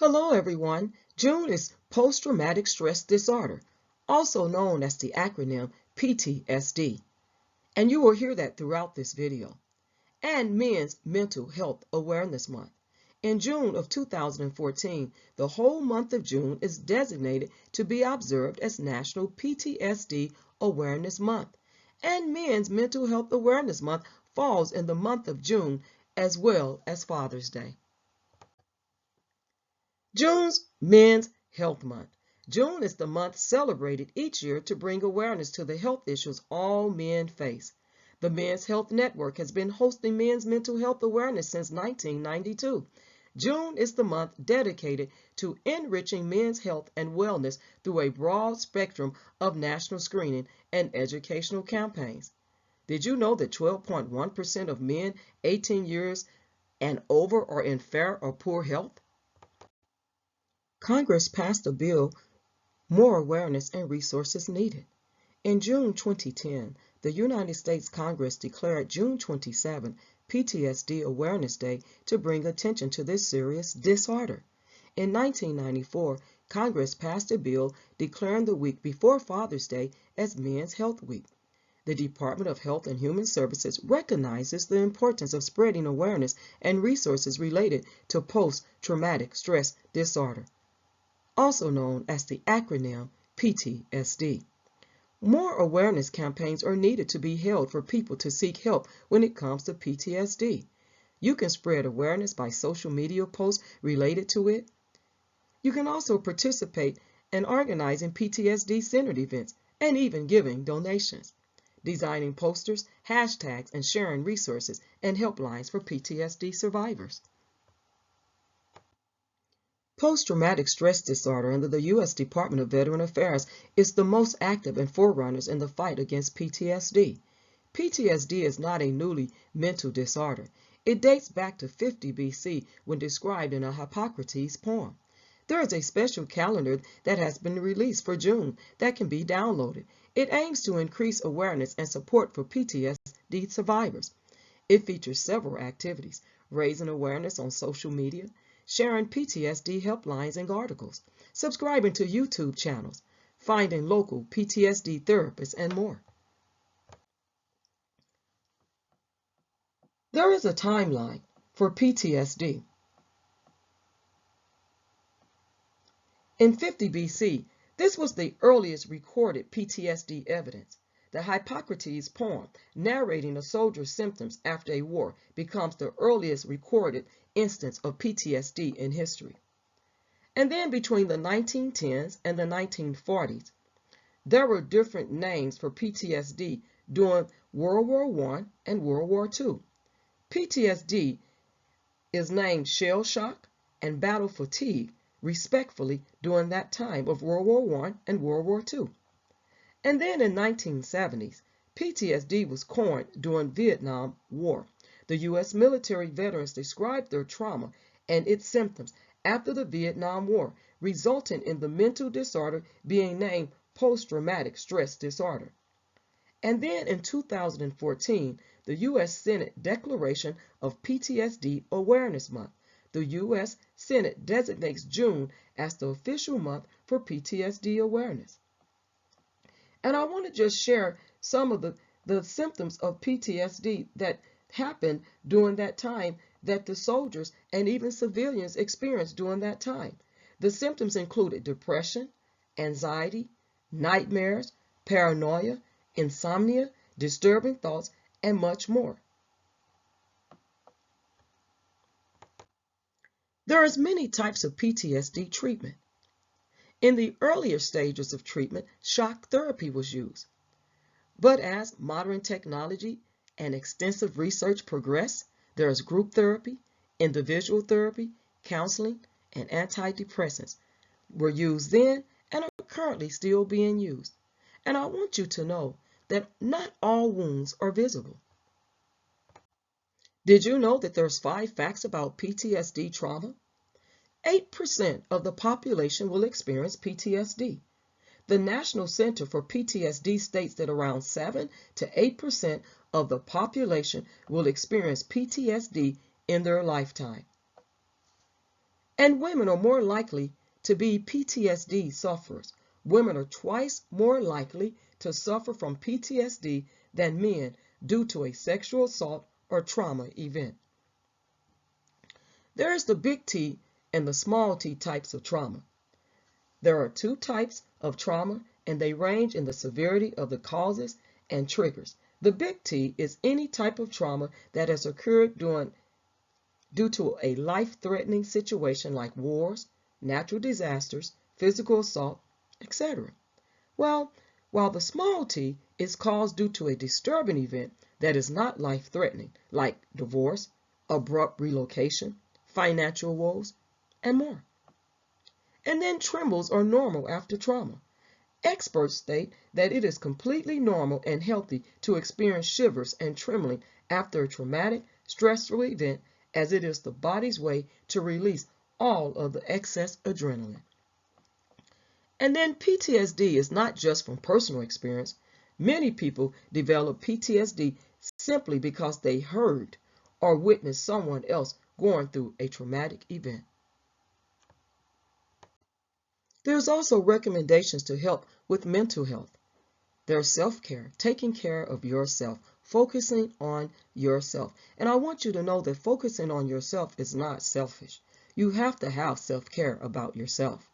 Hello everyone. June is post-traumatic stress disorder, also known as the acronym PTSD. And you will hear that throughout this video. And Men's Mental Health Awareness Month. In June of 2014, the whole month of June is designated to be observed as National PTSD Awareness Month. And Men's Mental Health Awareness Month falls in the month of June as well as Father's Day. June's Men's Health Month. June is the month celebrated each year to bring awareness to the health issues all men face. The Men's Health Network has been hosting men's mental health awareness since 1992. June is the month dedicated to enriching men's health and wellness through a broad spectrum of national screening and educational campaigns. Did you know that 12.1% of men 18 years and over are in fair or poor health? Congress passed a bill, More Awareness and Resources Needed. In June 2010, the United States Congress declared June 27 PTSD Awareness Day to bring attention to this serious disorder. In 1994, Congress passed a bill declaring the week before Father's Day as Men's Health Week. The Department of Health and Human Services recognizes the importance of spreading awareness and resources related to post-traumatic stress disorder, also known as the acronym PTSD. More awareness campaigns are needed to be held for people to seek help when it comes to PTSD. You can spread awareness by social media posts related to it. You can also participate in organizing PTSD-centered events and even giving donations, designing posters, hashtags, and sharing resources and helplines for PTSD survivors. Post-traumatic stress disorder under the U.S. Department of Veterans Affairs is the most active and forerunners in the fight against PTSD. PTSD is not a newly mental disorder. It dates back to 50 BC when described in a Hippocrates poem. There is a special calendar that has been released for June that can be downloaded. It aims to increase awareness and support for PTSD survivors. It features several activities: raising awareness on social media, sharing PTSD helplines and articles, subscribing to YouTube channels, finding local PTSD therapists, and more. There is a timeline for PTSD. In 50 BC, this was the earliest recorded PTSD evidence. The Hippocrates poem narrating a soldier's symptoms after a war becomes the earliest recorded instance of PTSD in history. And then between the 1910s and the 1940s, there were different names for PTSD during World War I and World War II. PTSD is named shell shock and battle fatigue, respectively, during that time of World War I and World War II. And then in 1970s, PTSD was coined during Vietnam War. The U.S. military veterans described their trauma and its symptoms after the Vietnam War, resulting in the mental disorder being named post-traumatic stress disorder. And then in 2014, the U.S. Senate Declaration of PTSD Awareness Month. The U.S. Senate designates June as the official month for PTSD awareness. And I want to just share some of the symptoms of PTSD that happened during that time that the soldiers and even civilians experienced during that time. The symptoms included depression, anxiety, nightmares, paranoia, insomnia, disturbing thoughts, and much more. There are many types of PTSD treatment. In the earlier stages of treatment, shock therapy was used. But as modern technology and extensive research progress, there is group therapy, individual therapy, counseling, and antidepressants were used then and are currently still being used. And I want you to know that not all wounds are visible. Did you know that there's 5 facts about PTSD trauma? 8% of the population will experience PTSD. The National Center for PTSD states that around 7 to 8% of the population will experience PTSD in their lifetime. And women are more likely to be PTSD sufferers. Women are twice more likely to suffer from PTSD than men due to a sexual assault or trauma event. There is the big T and the small t types of trauma. There are two types of trauma, and they range in the severity of the causes and triggers. The big T is any type of trauma that has occurred due to a life-threatening situation like wars, natural disasters, physical assault, etc. Well, while the small t is caused due to a disturbing event that is not life-threatening, like divorce, abrupt relocation, financial woes, and more. And then trembles are normal after trauma. Experts state that it is completely normal and healthy to experience shivers and trembling after a traumatic, stressful event, as it is the body's way to release all of the excess adrenaline. And then PTSD is not just from personal experience. Many people develop PTSD simply because they heard or witnessed someone else going through a traumatic event. There's also recommendations to help with mental health. There's self-care, taking care of yourself, focusing on yourself. And I want you to know that focusing on yourself is not selfish. You have to have self-care about yourself.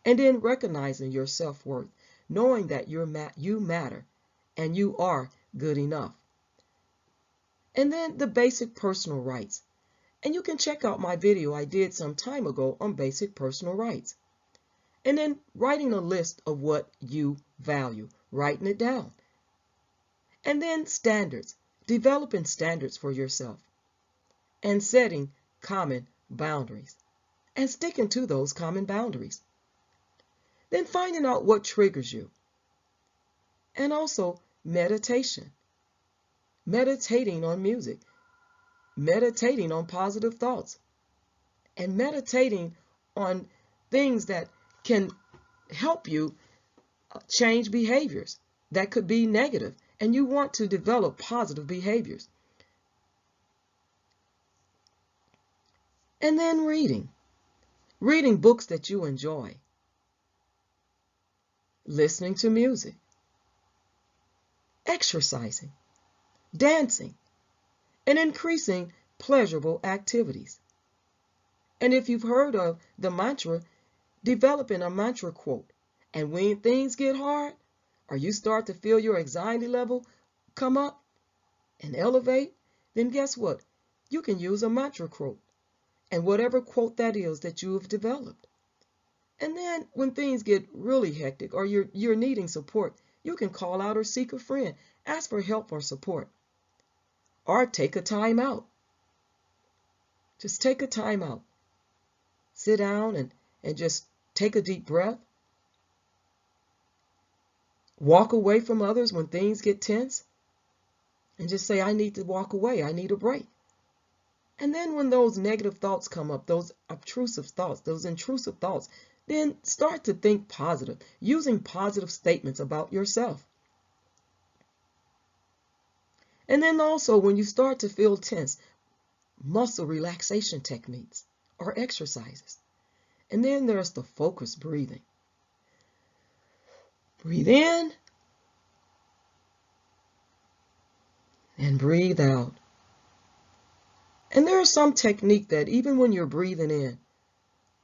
And then recognizing your self-worth, knowing that you matter and you are good enough. And then the basic personal rights. And you can check out my video I did some time ago on basic personal rights. And then writing a list of what you value, writing it down. And then standards, developing standards for yourself and setting common boundaries and sticking to those common boundaries. Then finding out what triggers you. And also meditation, meditating on music, meditating on positive thoughts, and meditating on things that can help you change behaviors that could be negative, and you want to develop positive behaviors. And then reading books that you enjoy, listening to music, exercising, dancing, and increasing pleasurable activities. And if you've heard of the mantra, developing a mantra quote. And when things get hard, or you start to feel your anxiety level come up and elevate, then guess what? You can use a mantra quote, and whatever quote that is that you have developed. And then when things get really hectic or you're needing support, you can call out or seek a friend, ask for help or support, or take a time out. Just take a time out. Sit down and just take a deep breath. Walk away from others when things get tense and just say, I need to walk away. I need a break. And then when those negative thoughts come up, those obtrusive thoughts, those intrusive thoughts, then start to think positive, using positive statements about yourself. And then also when you start to feel tense, muscle relaxation techniques or exercises. And then there's the focused breathing. Breathe in and breathe out. And there is some technique that even when you're breathing in,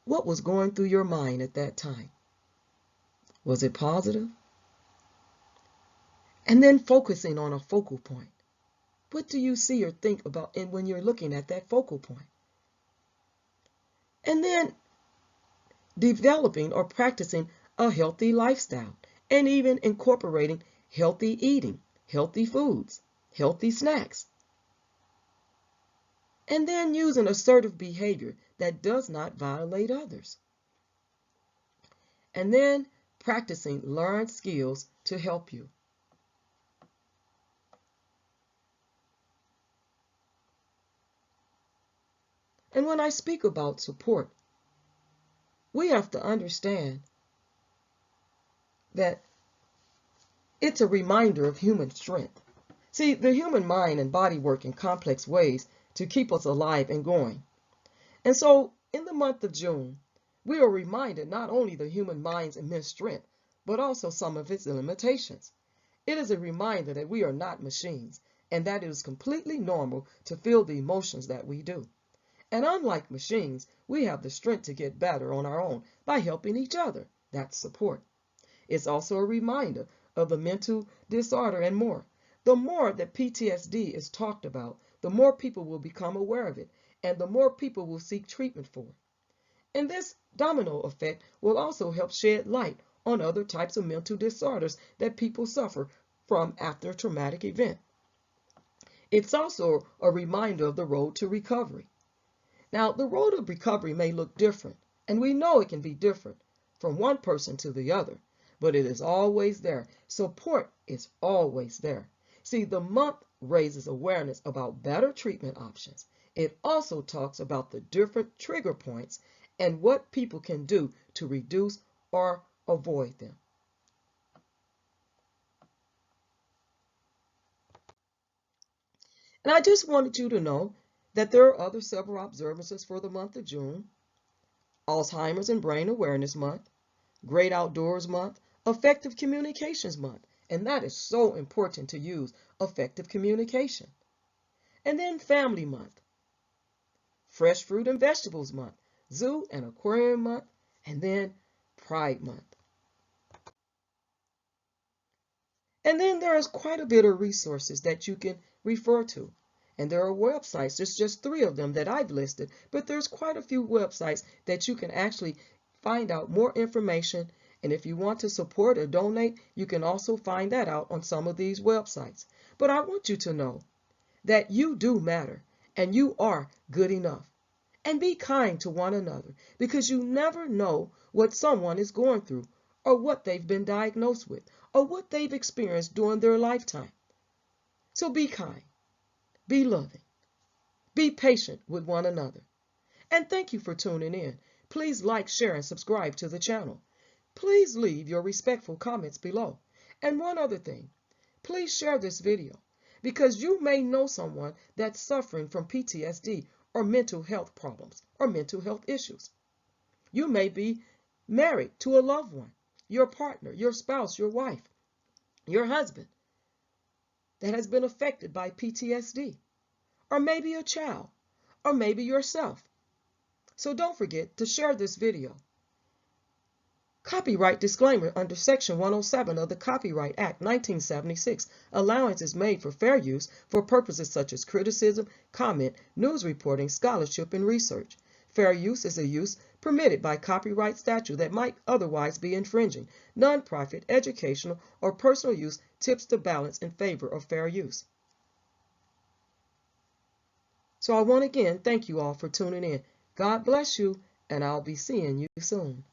what was going through your mind at that time? Was it positive? And then focusing on a focal point. What do you see or think about when you're looking at that focal point? And then developing or practicing a healthy lifestyle and even incorporating healthy eating, healthy foods, healthy snacks. And then using assertive behavior that does not violate others. And then practicing learned skills to help you. And when I speak about support, we have to understand that it's a reminder of human strength. See, the human mind and body work in complex ways to keep us alive and going. And so In the month of June, we are reminded not only the human mind's immense strength, but also some of its limitations. It is a reminder that we are not machines and that it is completely normal to feel the emotions that we do. And unlike machines, we have the strength to get better on our own by helping each other. That's support. It's also a reminder of the mental disorder and more. The more that PTSD is talked about, the more people will become aware of it, and the more people will seek treatment for it. And this domino effect will also help shed light on other types of mental disorders that people suffer from after a traumatic event. It's also a reminder of the road to recovery. Now, the road of recovery may look different, and we know it can be different from one person to the other, but it is always there. Support is always there. See, the month raises awareness about better treatment options. It also talks about the different trigger points and what people can do to reduce or avoid them. And I just wanted you to know that there are other several observances for the month of June: Alzheimer's and Brain Awareness Month, Great Outdoors Month, Effective Communications Month, and that is so important to use effective communication. And then Family Month, Fresh Fruit and Vegetables Month, Zoo and Aquarium Month, and then Pride Month. And then there is quite a bit of resources that you can refer to. And there are websites, there's just 3 of them that I've listed, but there's quite a few websites that you can actually find out more information. And if you want to support or donate, you can also find that out on some of these websites. But I want you to know that you do matter and you are good enough. And be kind to one another, because you never know what someone is going through, or what they've been diagnosed with, or what they've experienced during their lifetime. So be kind, be loving, be patient with one another. And thank you for tuning in. Please like, share, and subscribe to the channel. Please leave your respectful comments below. And one other thing, please share this video, because you may know someone that's suffering from PTSD or mental health problems or mental health issues. You may be married to a loved one, your partner, your spouse, your wife, your husband that has been affected by PTSD, or maybe a child, or maybe yourself. So don't forget to share this video. Copyright disclaimer under Section 107 of the Copyright Act 1976. Allowance is made for fair use for purposes such as criticism, comment, news reporting, scholarship, and research. Fair use is a use permitted by copyright statute that might otherwise be infringing. Non-profit, educational, or personal use tips the balance in favor of fair use. So I want to again thank you all for tuning in. God bless you, and I'll be seeing you soon.